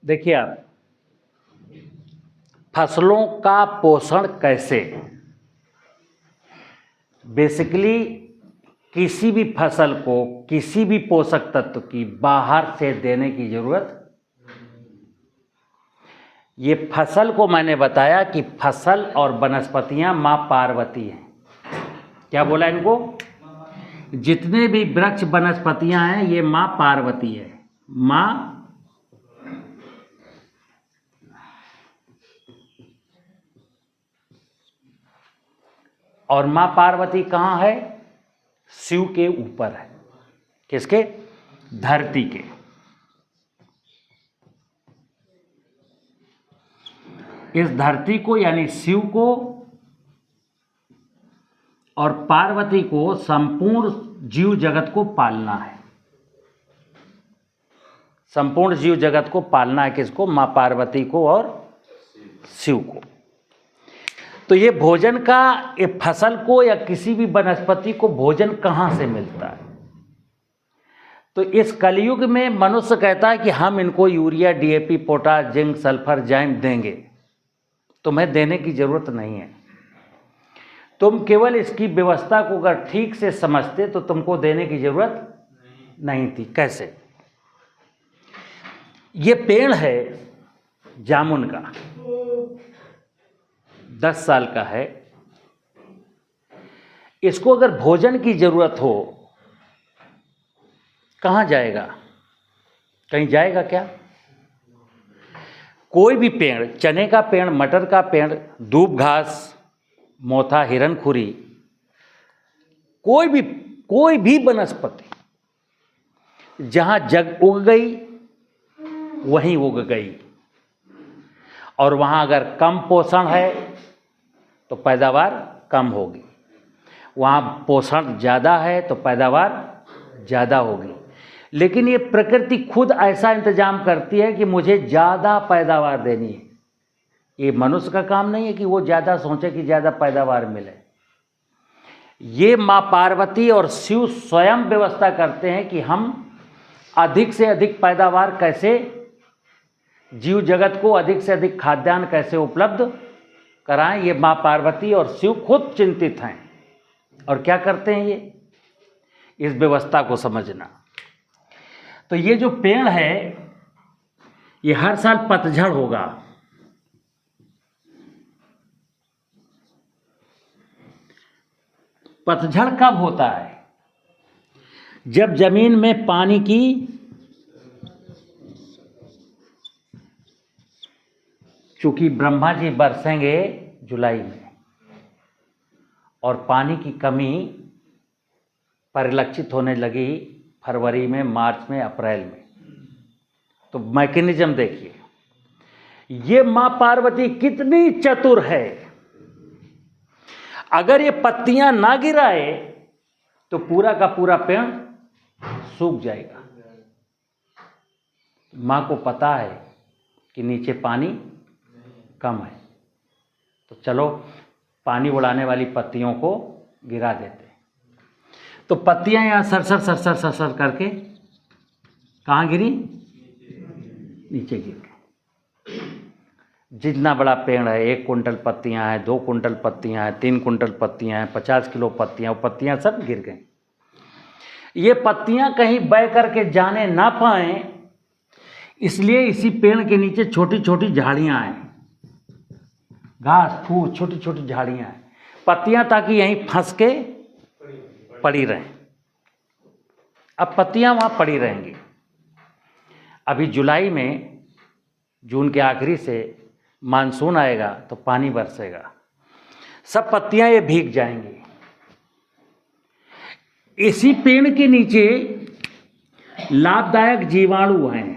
देखिए आप, फसलों का पोषण कैसे, बेसिकली किसी भी फसल को किसी भी पोषक तत्व की बाहर से देने की जरूरत। ये फसल को मैंने बताया कि फसल और वनस्पतियां माँ पार्वती हैं। क्या बोला इनको? जितने भी वृक्ष वनस्पतियां हैं ये माँ पार्वती है। माँ और माँ पार्वती कहाँ है? शिव के ऊपर है। किसके? धरती के। इस धरती को यानी शिव को और पार्वती को, संपूर्ण जीव जगत को पालना है। संपूर्ण जीव जगत को पालना है। किसको? माँ पार्वती को और शिव को। तो ये भोजन का, ये फसल को या किसी भी वनस्पति को भोजन कहाँ से मिलता है? तो इस कलयुग में मनुष्य कहता है कि हम इनको urea, DAP, potash, zinc, sulphur, जाइम देंगे। तुम्हें देने की जरूरत नहीं है। तुम केवल इसकी व्यवस्था को अगर ठीक से समझते तो तुमको देने की जरूरत नहीं थी। कैसे? ये पेड़ है जामुन का, 10 साल का है। इसको अगर भोजन की जरूरत हो, कहाँ जाएगा? कहीं जाएगा क्या? कोई भी पेड़, चने का पेड़, मटर का पेड़, दूब घास, मोथा, हिरनखुरी, कोई भी वनस्पति जहाँ जग उग गई वहीं उग गई। और वहाँ अगर कम पोषण है तो पैदावार कम होगी, वहाँ पोषण ज़्यादा है तो पैदावार ज़्यादा होगी। लेकिन ये प्रकृति खुद ऐसा इंतजाम करती है कि मुझे ज़्यादा पैदावार देनी है। ये मनुष्य का काम नहीं है कि वो ज़्यादा सोचे कि ज़्यादा पैदावार मिले। ये माँ पार्वती और शिव स्वयं व्यवस्था करते हैं कि हम अधिक से अधिक पैदावार कैसे, जीव जगत को अधिक से अधिक खाद्यान्न कैसे उपलब्ध कराएं। ये माँ पार्वती और शिव खुद चिंतित हैं। और क्या करते हैं ये? इस व्यवस्था को समझना। तो ये जो पेड़ है ये हर साल पतझड़ होगा। पतझड़ कब होता है? जब जमीन में पानी की चूंकि ब्रह्मा जी बरसेंगे जुलाई में और पानी की कमी परिलक्षित होने लगी फरवरी में, मार्च में, अप्रैल में। तो मैकेनिज्म देखिए, ये माँ पार्वती कितनी चतुर है। अगर ये पत्तियां ना गिराए तो पूरा का पूरा पेड़ सूख जाएगा। माँ को पता है कि नीचे पानी कम है, तो चलो पानी उड़ाने वाली पत्तियों को गिरा देते। तो पत्तियां यहाँ सरसर सरसर सरसर करके कहाँ गिरी? नीचे गिर गई। जितना बड़ा पेड़ है, 1 कुंटल पत्तियां हैं, 2 कुंटल पत्तियां हैं, 3 कुंटल पत्तियां हैं, 50 किलो पत्तियां, वो पत्तियां सब गिर गई। ये पत्तियां कहीं बह करके जाने ना पाए, इसलिए इसी पेड़ के नीचे छोटी छोटी झाड़ियां हैं, घास फूस, छोटी छोटी झाड़ियां हैं, पत्तियां ताकि यहीं फंस के पड़ी रहें। अब पत्तियां वहां पड़ी रहेंगी। अभी जुलाई में, जून के आखिरी से मानसून आएगा तो पानी बरसेगा, सब पत्तियां ये भीग जाएंगी। इसी पेड़ के नीचे लाभदायक जीवाणु हैं।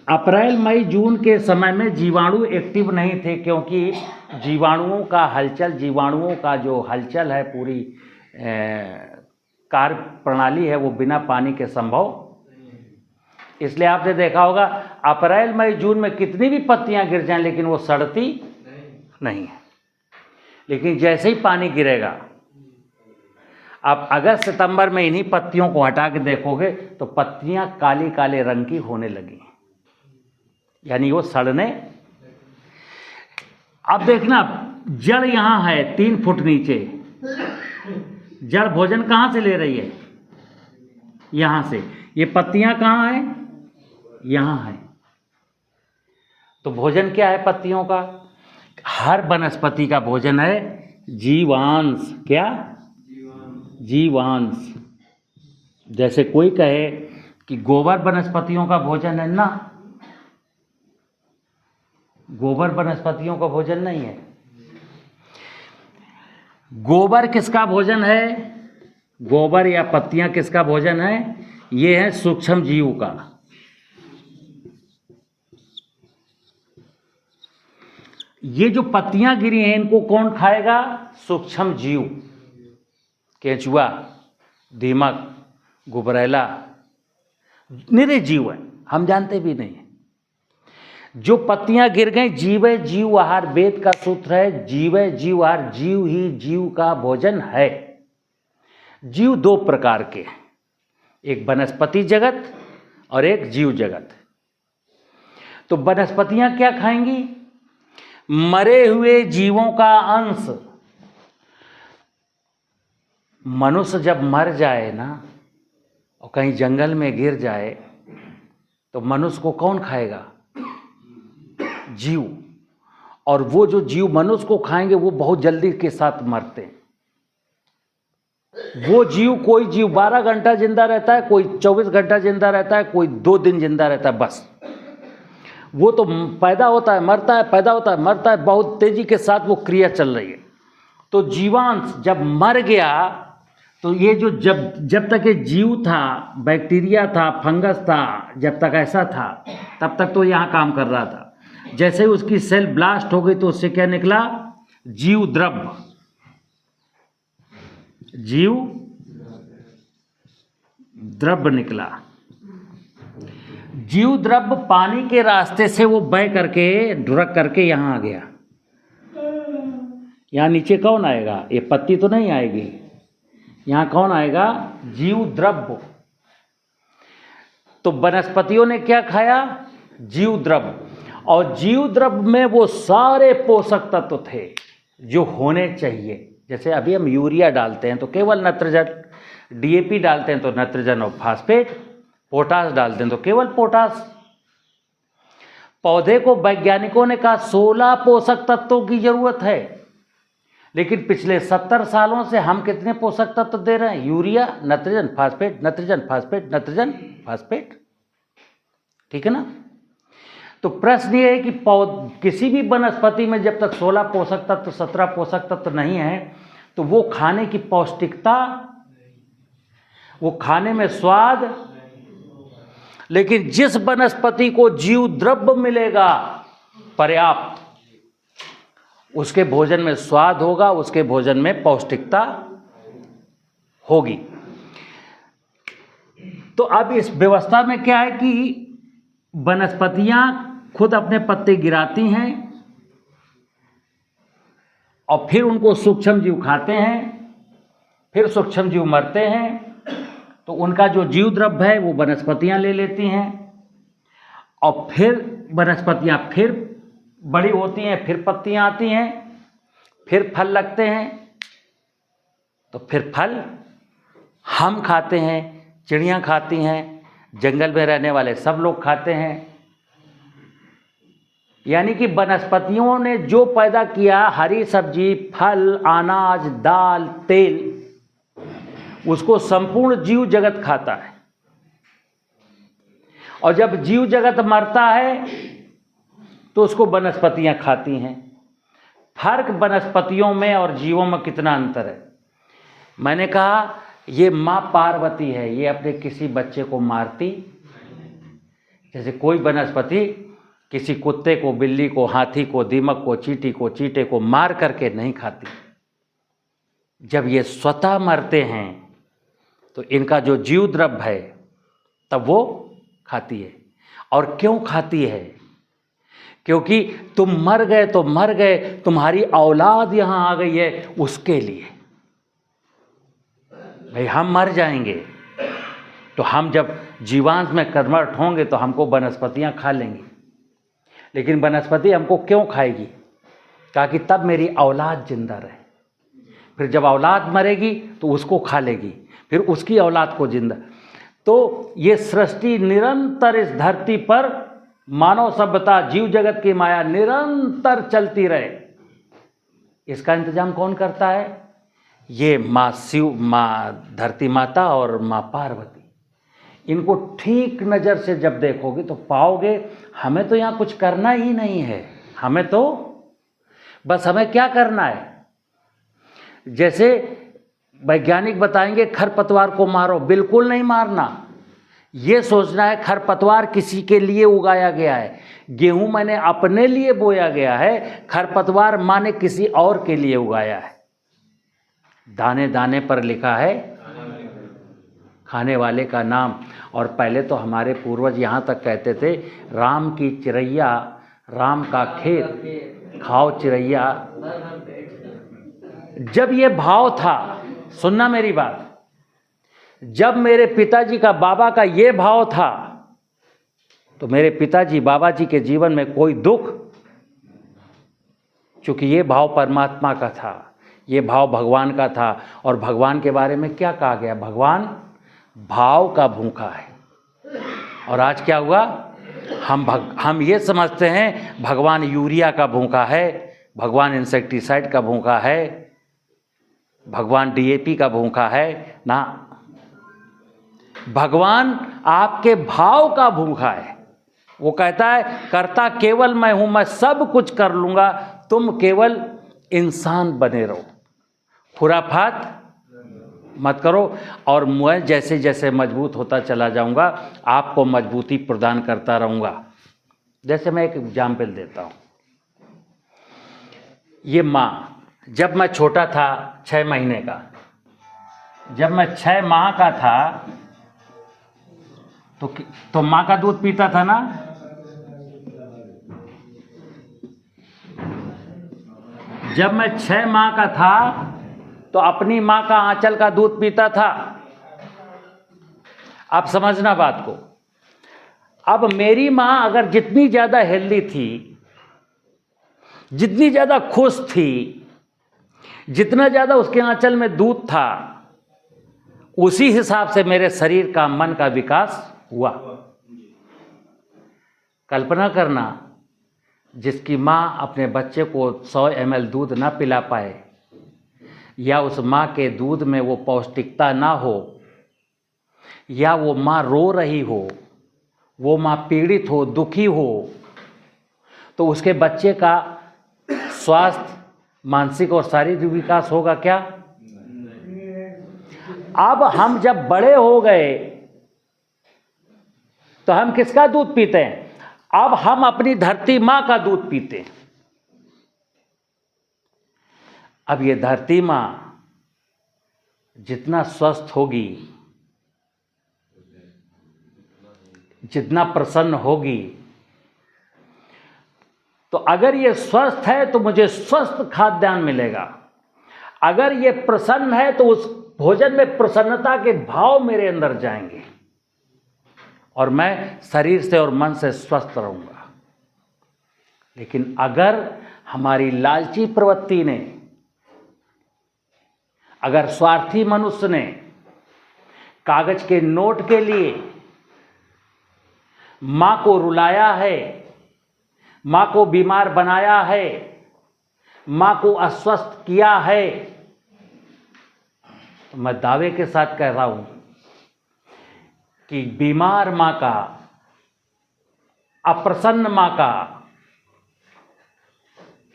अप्रैल, मई, जून के समय में जीवाणु एक्टिव नहीं थे, क्योंकि जीवाणुओं का हलचल, जीवाणुओं का जो हलचल है, पूरी कार्य प्रणाली है, वो बिना पानी के संभव। इसलिए आपने देखा होगा अप्रैल, मई, जून में कितनी भी पत्तियां गिर जाएं लेकिन वो सड़ती नहीं है। लेकिन जैसे ही पानी गिरेगा, अब अगस्त सितंबर में इन्हीं पत्तियों को हटा के देखोगे तो पत्तियां काली काले रंग की होने लगी, यानी वो सड़ने। अब देखना, जड़ यहां है 3 फुट नीचे, जड़ भोजन कहां से ले रही है? यहां से। ये पत्तियां कहां है? यहां है। तो भोजन क्या है पत्तियों का? हर वनस्पति का भोजन है जीवांश। क्या? जीवांश। जैसे कोई कहे कि गोबर वनस्पतियों का भोजन है ना, गोबर वनस्पतियों का भोजन नहीं है। गोबर किसका भोजन है? गोबर या पत्तियां किसका भोजन है? ये है सूक्ष्म जीव का। ये जो पत्तियां गिरी हैं इनको कौन खाएगा? सूक्ष्म जीव, केंचुआ, दीमक, गुबरैला, निरे जीव है, हम जानते भी नहीं। जो पत्तियां गिर गई, जीवे जीव आहार, वेद का सूत्र है, जीवे जीव आहार, जीव ही जीव का भोजन है। जीव 2 प्रकार के, एक वनस्पति जगत और एक जीव जगत। तो वनस्पतियां क्या खाएंगी? मरे हुए जीवों का अंश। मनुष्य जब मर जाए ना और कहीं जंगल में गिर जाए तो मनुष्य को कौन खाएगा? जीव। और वो जो जीव मनुष्य को खाएंगे वो बहुत जल्दी के साथ मरते हैं। वो जीव, कोई जीव 12 घंटा जिंदा रहता है, कोई 24 घंटा जिंदा रहता है, कोई 2 दिन जिंदा रहता है, बस। वो तो पैदा होता है, मरता है, पैदा होता है, मरता है, बहुत तेजी के साथ वो क्रिया चल रही है। तो जीवांश जब मर गया तो ये जो जब तक ये जीव था, बैक्टीरिया था, फंगस था, जब तक ऐसा था तब तक तो यहाँ काम कर रहा था। जैसे ही उसकी सेल ब्लास्ट हो गई तो उससे क्या निकला? जीव द्रव्य। जीव द्रव्य निकला। जीव द्रव्य पानी के रास्ते से वो बह करके ढुरक करके यहां आ गया। यहां नीचे कौन आएगा? ये पत्ती तो नहीं आएगी। यहां कौन आएगा? जीव द्रव्य। तो वनस्पतियों ने क्या खाया? जीव द्रव्य। और जीव द्रव्य में वो सारे पोषक तत्व थे जो होने चाहिए। जैसे अभी हम यूरिया डालते हैं तो केवल नत्रजन, डीएपी डालते हैं तो नत्रजन और फास्फेट, पोटास डालते हैं तो केवल पोटास। पौधे को वैज्ञानिकों ने कहा 16 पोषक तत्वों की जरूरत है, लेकिन पिछले 70 सालों से हम कितने पोषक तत्व दे रहे हैं? यूरिया, नत्रजन, फास्फेट, नत्रजन, फास्फेट, नत्रजन, फास्फेट। ठीक है ना? तो प्रश्न ये है कि किसी भी वनस्पति में जब तक 16 पोषक तत्व, 17 पोषक तत्व नहीं है तो वो खाने की पौष्टिकता, वो खाने में स्वाद। लेकिन जिस वनस्पति को जीव द्रव्य मिलेगा पर्याप्त, उसके भोजन में स्वाद होगा, उसके भोजन में पौष्टिकता होगी। तो अब इस व्यवस्था में क्या है कि वनस्पतियां खुद अपने पत्ते गिराती हैं और फिर उनको सूक्ष्म जीव खाते हैं, फिर सूक्ष्म जीव मरते हैं, तो उनका जो जीव द्रव्य है वो वनस्पतियां ले लेती हैं और फिर वनस्पतियां फिर बड़ी होती हैं, फिर पत्तियां आती हैं, फिर फल लगते हैं, तो फिर फल हम खाते हैं, चिड़ियां खाती हैं, जंगल में रहने वाले सब लोग खाते हैं। यानी कि वनस्पतियों ने जो पैदा किया, हरी सब्जी, फल, अनाज, दाल, तेल, उसको संपूर्ण जीव जगत खाता है। और जब जीव जगत मरता है तो उसको वनस्पतियां खाती हैं। फर्क वनस्पतियों में और जीवों में कितना अंतर है? मैंने कहा ये माँ पार्वती है, ये अपने किसी बच्चे को मारती। जैसे कोई वनस्पति किसी कुत्ते को, बिल्ली को, हाथी को, दीमक को, चींटी को, चींटे को मार करके नहीं खाती। जब ये स्वतः मरते हैं तो इनका जो जीव द्रव्य है तब वो खाती है। और क्यों खाती है? क्योंकि तुम मर गए तो मर गए, तुम्हारी औलाद यहां आ गई है, उसके लिए। भाई हम मर जाएंगे, तो हम जब जीवांश में कन्वर्ट होंगे तो हमको वनस्पतियाँ खा लेंगी। लेकिन वनस्पति हमको क्यों खाएगी? कहा कि तब मेरी औलाद जिंदा रहे। फिर जब औलाद मरेगी तो उसको खा लेगी, फिर उसकी औलाद को जिंदा। तो ये सृष्टि निरंतर इस धरती पर मानव सभ्यता, जीव जगत की माया निरंतर चलती रहे, इसका इंतजाम कौन करता है? ये माँ शिव, माँ धरती माता और माँ पार्वती। इनको ठीक नज़र से जब देखोगे तो पाओगे हमें तो यहाँ कुछ करना ही नहीं है। हमें तो बस हमें क्या करना है? जैसे वैज्ञानिक बताएंगे खरपतवार को मारो, बिल्कुल नहीं मारना। ये सोचना है खरपतवार किसी के लिए उगाया गया है, गेहूं मैंने अपने लिए बोया गया है, खरपतवार माँ ने किसी और के लिए उगाया है। दाने दाने पर लिखा है खाने वाले का नाम। और पहले तो हमारे पूर्वज यहाँ तक कहते थे, राम की चिड़ैया राम का खेत खाओ चिड़ैया। जब ये भाव था, सुनना मेरी बात, जब मेरे पिताजी का, बाबा का ये भाव था, तो मेरे पिताजी बाबा जी के जीवन में कोई दुख, चूंकि ये भाव परमात्मा का था, ये भाव भगवान का था। और भगवान के बारे में क्या कहा गया? भगवान भाव का भूखा है। और आज क्या हुआ? हम ये समझते हैं भगवान यूरिया का भूखा है, भगवान इंसेक्टिसाइड का भूखा है, भगवान डीएपी का भूखा है ना। भगवान आपके भाव का भूखा है। वो कहता है करता केवल मैं हूं, मैं सब कुछ कर लूंगा, तुम केवल इंसान बने रहो, खुराफात मत करो। और मैं जैसे जैसे मजबूत होता चला जाऊंगा, आपको मजबूती प्रदान करता रहूंगा। जैसे मैं एक एग्जाम्पल देता हूं, ये माँ, जब मैं छोटा था 6 महीने का, जब मैं 6 माह का था तो माँ का दूध पीता था ना। जब मैं 6 माह का था तो अपनी माँ का आंचल का दूध पीता था। आप समझना बात को। अब मेरी माँ अगर जितनी ज़्यादा हेल्दी थी, जितनी ज़्यादा खुश थी, जितना ज़्यादा उसके आंचल में दूध था, उसी हिसाब से मेरे शरीर का, मन का विकास हुआ। कल्पना करना, जिसकी माँ अपने बच्चे को 100 ml दूध ना पिला पाए, या उस माँ के दूध में वो पौष्टिकता ना हो, या वो माँ रो रही हो, वो माँ पीड़ित हो, दुखी हो, तो उसके बच्चे का स्वास्थ्य, मानसिक और शारीरिक विकास होगा क्या? अब हम जब बड़े हो गए तो हम किसका दूध पीते हैं? अब हम अपनी धरती माँ का दूध पीते हैं। अब ये धरती माँ जितना स्वस्थ होगी, जितना प्रसन्न होगी, तो अगर ये स्वस्थ है तो मुझे स्वस्थ खाद्यान्न मिलेगा। अगर ये प्रसन्न है तो उस भोजन में प्रसन्नता के भाव मेरे अंदर जाएंगे और मैं शरीर से और मन से स्वस्थ रहूंगा। लेकिन अगर हमारी लालची प्रवृत्ति ने, अगर स्वार्थी मनुष्य ने कागज के नोट के लिए मां को रुलाया है, मां को बीमार बनाया है, मां को अस्वस्थ किया है, तो मैं दावे के साथ कह रहा हूं कि बीमार मां का, अप्रसन्न मां का,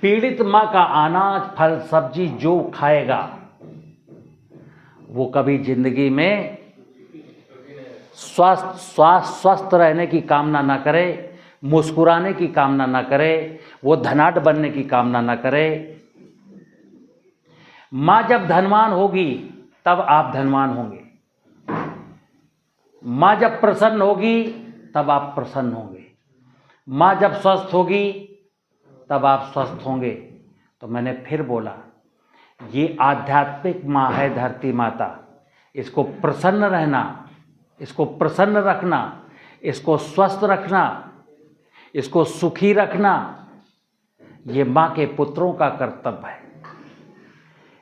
पीड़ित मां का अनाज, फल, सब्जी जो खाएगा, वो कभी जिंदगी में स्वस्थ रहने की कामना ना करे, मुस्कुराने की कामना ना करे, वो धनाढ्य बनने की कामना ना करे। मां जब धनवान होगी तब आप धनवान होंगे, मां जब प्रसन्न होगी तब आप प्रसन्न होंगे, मां जब स्वस्थ होगी तब आप स्वस्थ होंगे। तो मैंने फिर बोला, ये आध्यात्मिक मां है धरती माता, इसको प्रसन्न रहना, इसको प्रसन्न रखना, इसको स्वस्थ रखना, इसको सुखी रखना, ये माँ के पुत्रों का कर्तव्य है।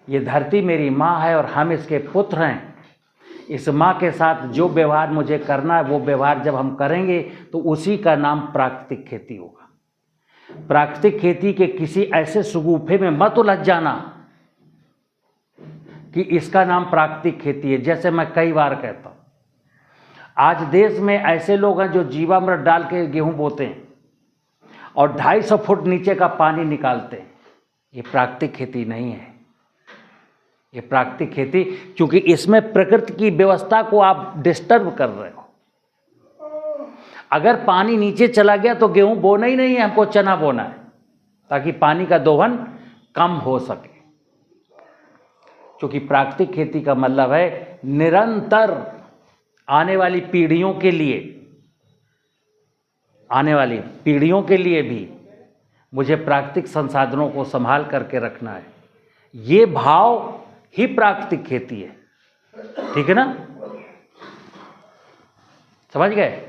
ये धरती मेरी माँ है और हम इसके पुत्र हैं। इस माँ के साथ जो व्यवहार मुझे करना है वो व्यवहार जब हम करेंगे तो उसी का नाम प्राकृतिक खेती होगा। प्राकृतिक खेती के किसी ऐसे सुगूफे में मत उलझ जाना कि इसका नाम प्राकृतिक खेती है। जैसे मैं कई बार कहता हूँ, आज देश में ऐसे लोग हैं जो जीवामृत डाल के गेहूं बोते हैं और 250 फुट नीचे का पानी निकालते हैं। ये प्राकृतिक खेती नहीं है। ये प्राकृतिक खेती, क्योंकि इसमें प्रकृति की व्यवस्था को आप डिस्टर्ब कर रहे हो। अगर पानी नीचे चला गया तो गेहूं बोना ही नहीं है, हमको चना बोना है ताकि पानी का दोहन कम हो सके। क्योंकि प्राकृतिक खेती का मतलब है निरंतर आने वाली पीढ़ियों के लिए भी मुझे प्राकृतिक संसाधनों को संभाल करके रखना है। ये भाव ही प्राकृतिक खेती है। ठीक है ना, समझ गए?